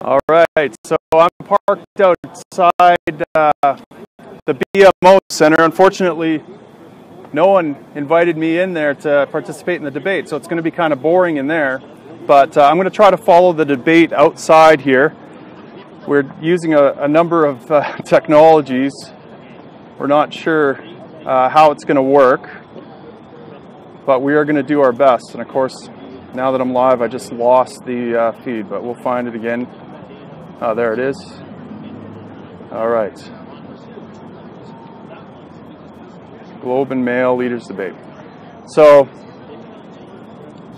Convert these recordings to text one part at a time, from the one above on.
All right, so I'm parked outside the BMO Center. Unfortunately, no one invited me in there to participate in the debate, so it's going to be kind of boring in there. But I'm going to try to follow the debate outside here. We're using a number of technologies. We're not sure how it's going to work, but we are going to do our best. And of course, now that I'm live, I just lost the feed, but we'll find it again. There it is. All right. Globe and Mail Leaders Debate. So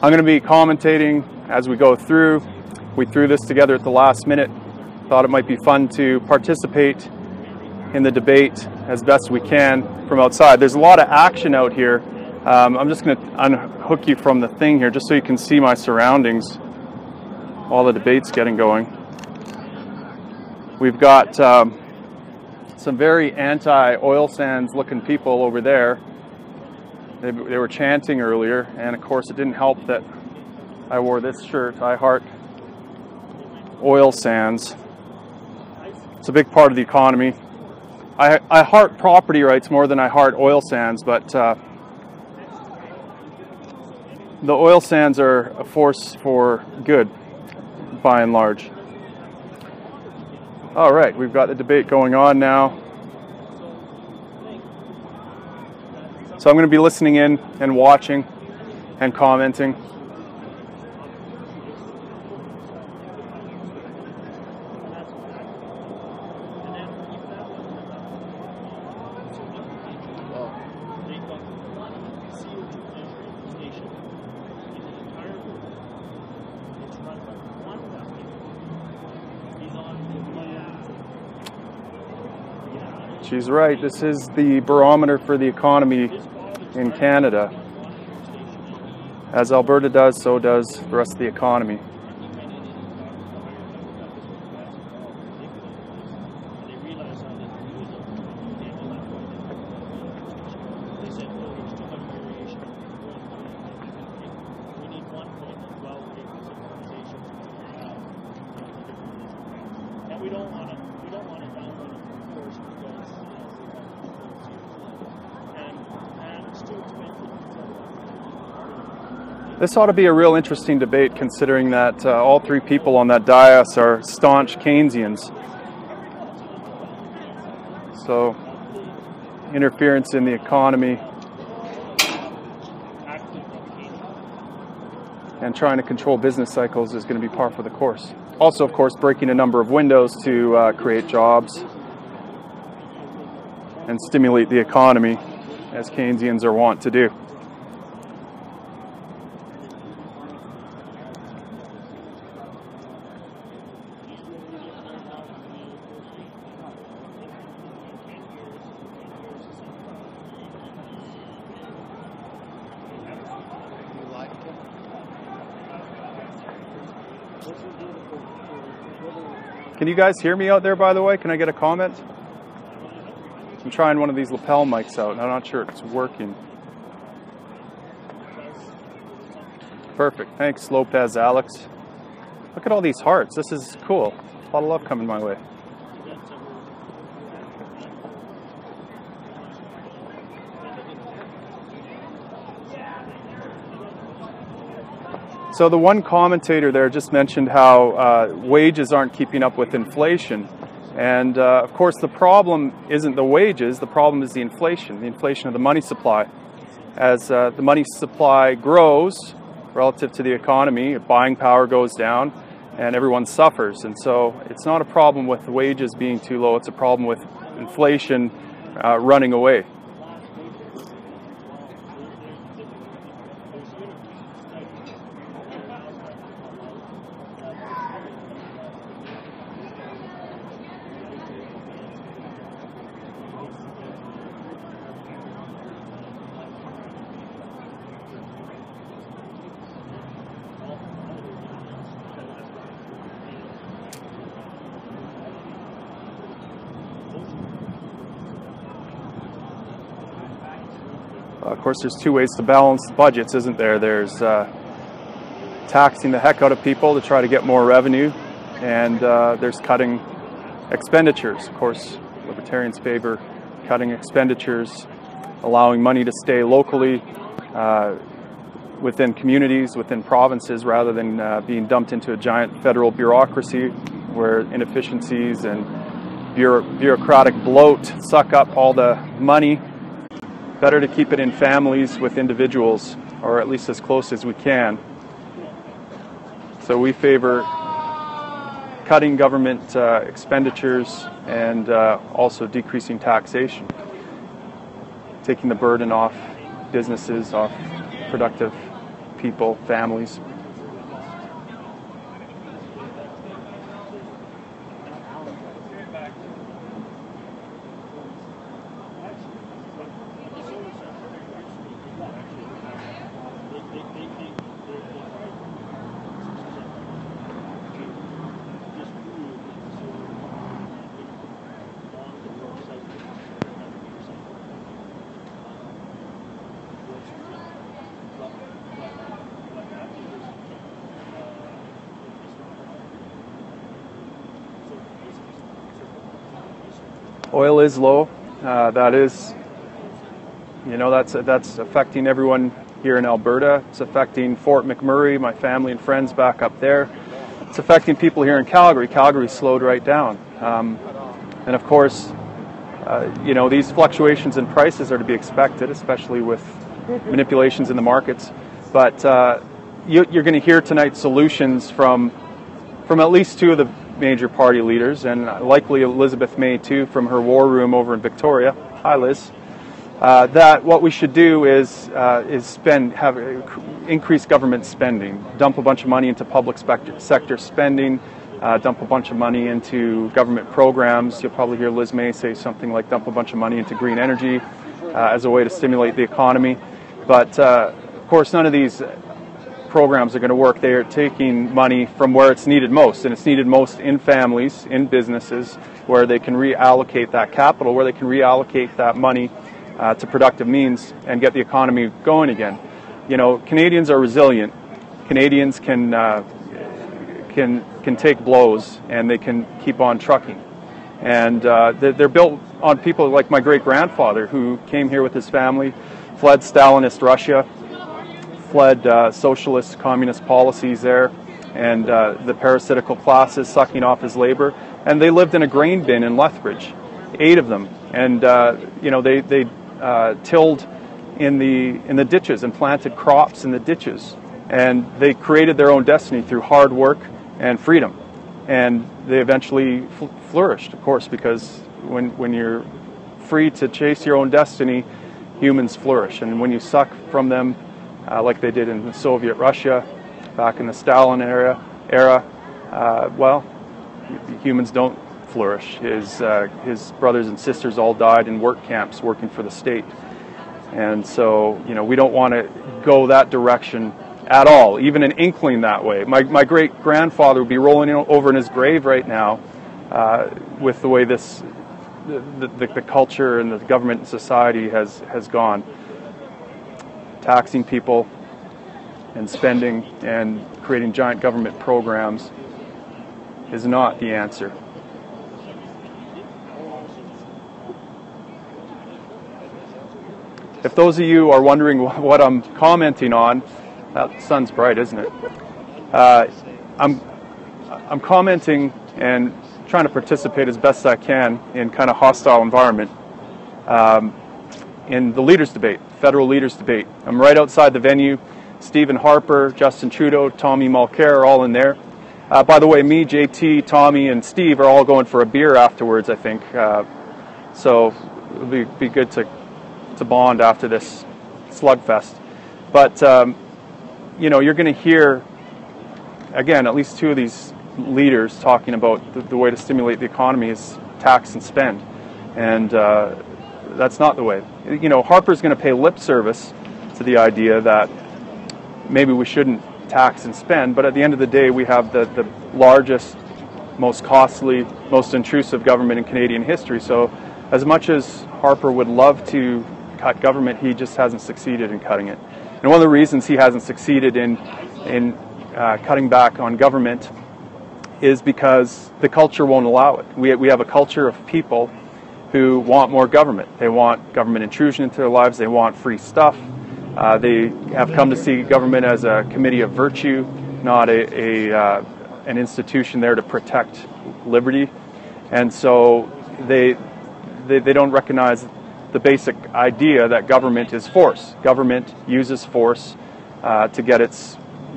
I'm going to be commentating as we go through. We threw this together at the last minute. Thought it might be fun to participate in the debate as best we can from outside. There's a lot of action out here. I'm just going to unhook you from the thing here just so you can see my surroundings while the debate's getting going. We've got some very anti-oil sands looking people over there. They were chanting earlier, and of course it didn't help that I wore this shirt. I heart oil sands. It's a big part of the economy. I heart property rights more than I heart oil sands, but the oil sands are a force for good, by and large. All right, we've got the debate going on now. So I'm going to be listening in and watching and commenting. She's right. This is the barometer for the economy in Canada. As Alberta does, so does the rest of the economy. This ought to be a real interesting debate, considering that all three people on that dais are staunch Keynesians. So, interference in the economy and trying to control business cycles is going to be par for the course. Also, of course, breaking a number of windows to create jobs and stimulate the economy, as Keynesians are wont to do. Can you guys hear me out there, by the way? Can I get a comment? I'm trying one of these lapel mics out, and I'm not sure it's working. Perfect. Thanks, Lopez Alex. Look at all these hearts. This is cool. A lot of love coming my way. So the one commentator there just mentioned how wages aren't keeping up with inflation. And of course the problem isn't the wages, the problem is the inflation of the money supply. As the money supply grows relative to the economy, buying power goes down and everyone suffers. And so it's not a problem with wages being too low, it's a problem with inflation running away. Of course, there's two ways to balance budgets, isn't there? There's taxing the heck out of people to try to get more revenue, and there's cutting expenditures. Of course, Libertarians favor cutting expenditures, allowing money to stay locally within communities, within provinces, rather than being dumped into a giant federal bureaucracy where inefficiencies and bureaucratic bloat suck up all the money. Better to keep it in families with individuals, or at least as close as we can. So we favor cutting government expenditures and also decreasing taxation, taking the burden off businesses, off productive people, families. Oil is low. That is, that's affecting everyone here in Alberta. It's affecting Fort McMurray, my family and friends back up there. It's affecting people here in Calgary. Calgary slowed right down. And of course, these fluctuations in prices are to be expected, especially with manipulations in the markets. But you're going to hear tonight solutions from at least two of the major party leaders, and likely Elizabeth May too, from her war room over in Victoria. Hi, Liz. That what we should do is increase government spending, dump a bunch of money into public sector spending, dump a bunch of money into government programs. You'll probably hear Liz May say something like dump a bunch of money into green energy as a way to stimulate the economy. But of course, none of these programs are going to work. They are taking money from where it's needed most, and it's needed most in families, in businesses, where they can reallocate that capital, where they can reallocate that money to productive means and get the economy going again. Canadians are resilient. Canadians can take blows, and they can keep on trucking. And they're built on people like my great-grandfather, who came here with his family, fled Stalinist Russia, fled socialist, communist policies there, and the parasitical classes sucking off his labor. And they lived in a grain bin in Lethbridge, 8 of them. And they tilled in the ditches and planted crops in the ditches. And they created their own destiny through hard work and freedom. And they eventually flourished, of course, because when you're free to chase your own destiny, humans flourish. And when you suck from them, like they did in the Soviet Russia, back in the Stalin era, humans don't flourish. His brothers and sisters all died in work camps working for the state. And so, we don't want to go that direction at all, even an inkling that way. My great-grandfather would be rolling over in his grave right now with the way the culture and the government and society has gone. Taxing people and spending and creating giant government programs is not the answer. If those of you are wondering what I'm commenting on, that sun's bright, isn't it? I'm commenting and trying to participate as best I can in kind of hostile environment in the leaders debate, federal leaders debate. I'm right outside the venue. Stephen Harper, Justin Trudeau, Tommy Mulcair are all in there. By the way, me, JT, Tommy, and Steve are all going for a beer afterwards, I think. So it'll be good to bond after this slugfest. But, you're going to hear, again, at least 2 of these leaders talking about the way to stimulate the economy is tax and spend. And that's not the way. Harper's going to pay lip service to the idea that maybe we shouldn't tax and spend, but at the end of the day, we have the largest, most costly, most intrusive government in Canadian history. So as much as Harper would love to cut government, he just hasn't succeeded in cutting it. And one of the reasons he hasn't succeeded in cutting back on government is because the culture won't allow it. We have a culture of people who want more government. They want government intrusion into their lives. They want free stuff. They have come to see government as a committee of virtue, not an institution there to protect liberty. And so they don't recognize the basic idea that government is force. Government uses force to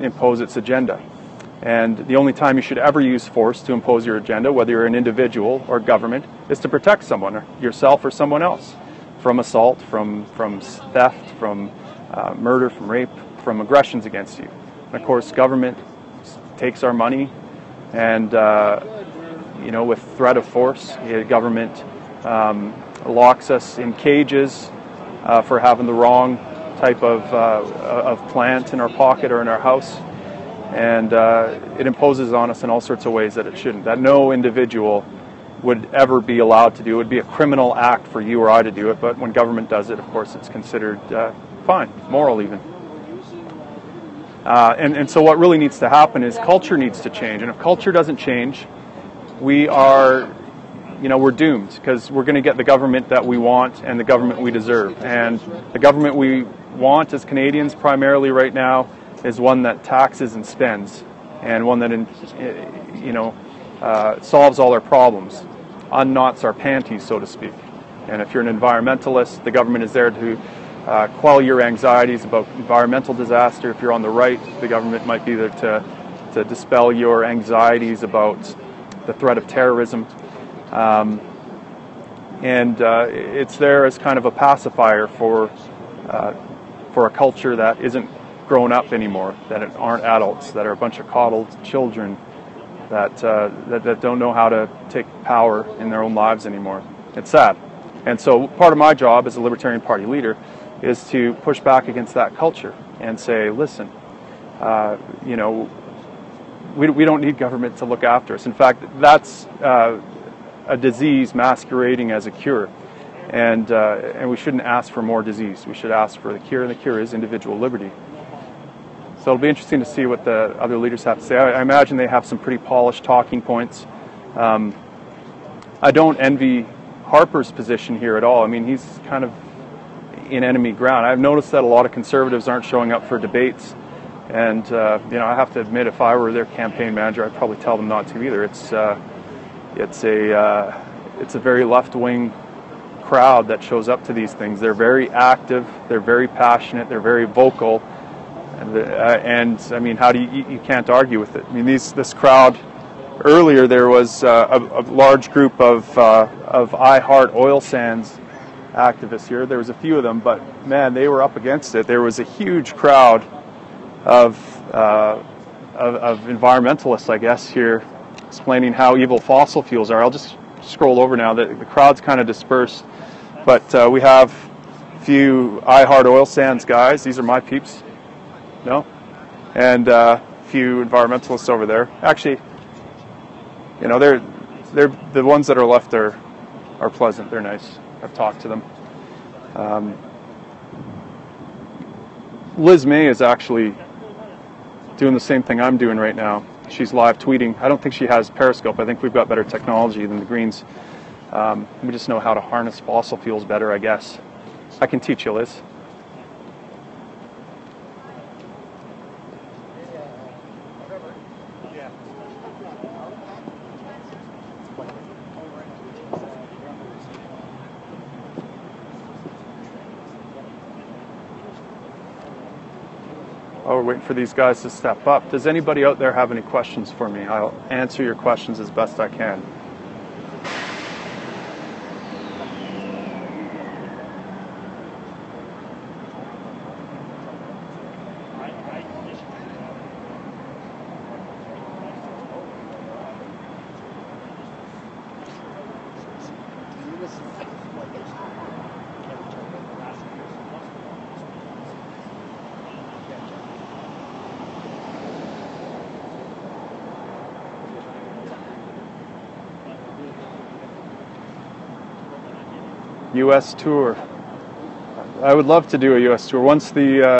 impose its agenda. And the only time you should ever use force to impose your agenda, whether you're an individual or government, is to protect someone, or yourself or someone else, from assault, from theft, from murder, from rape, from aggressions against you. And of course, government takes our money, and with threat of force, government locks us in cages for having the wrong type of plant in our pocket or in our house. And it imposes on us in all sorts of ways that it shouldn't, that no individual would ever be allowed to do. It would be a criminal act for you or I to do it, but when government does it, of course, it's considered fine, moral even. And so what really needs to happen is culture needs to change. And if culture doesn't change, we're doomed, because we're going to get the government that we want and the government we deserve. And the government we want as Canadians primarily right now is one that taxes and spends, and one that solves all our problems, unknots our panties, so to speak. And if you're an environmentalist, the government is there to quell your anxieties about environmental disaster. If you're on the right, the government might be there to dispel your anxieties about the threat of terrorism. It's there as kind of a pacifier for a culture that isn't grown up anymore, that aren't adults, that are a bunch of coddled children that don't know how to take power in their own lives anymore. It's sad. And so part of my job as a Libertarian Party leader is to push back against that culture and say, listen, we don't need government to look after us. In fact, that's a disease masquerading as a cure. And we shouldn't ask for more disease. We should ask for the cure, and the cure is individual liberty. So it'll be interesting to see what the other leaders have to say. I imagine they have some pretty polished talking points. I don't envy Harper's position here at all. I mean, he's kind of in enemy ground. I've noticed that a lot of Conservatives aren't showing up for debates. And, I have to admit, if I were their campaign manager, I'd probably tell them not to either. It's a very left-wing crowd that shows up to these things. They're very active, they're very passionate, they're very vocal. And I mean, how do you can't argue with it. I mean, this crowd, earlier there was a large group of I Heart Oil Sands activists here. There was a few of them, but man, they were up against it. There was a huge crowd of environmentalists, I guess, here, explaining how evil fossil fuels are. I'll just scroll over now. The crowd's kind of dispersed, but we have a few I Heart Oil Sands guys. These are my peeps. No? And a few environmentalists over there. Actually, they're the ones that are left are pleasant. They're nice. I've talked to them. Liz May is actually doing the same thing I'm doing right now. She's live tweeting. I don't think she has Periscope. I think we've got better technology than the Greens. We just know how to harness fossil fuels better, I guess. I can teach you, Liz. Oh, we're waiting for these guys to step up. Does anybody out there have any questions for me? I'll answer your questions as best I can. U.S. tour. I would love to do a U.S. tour. Once the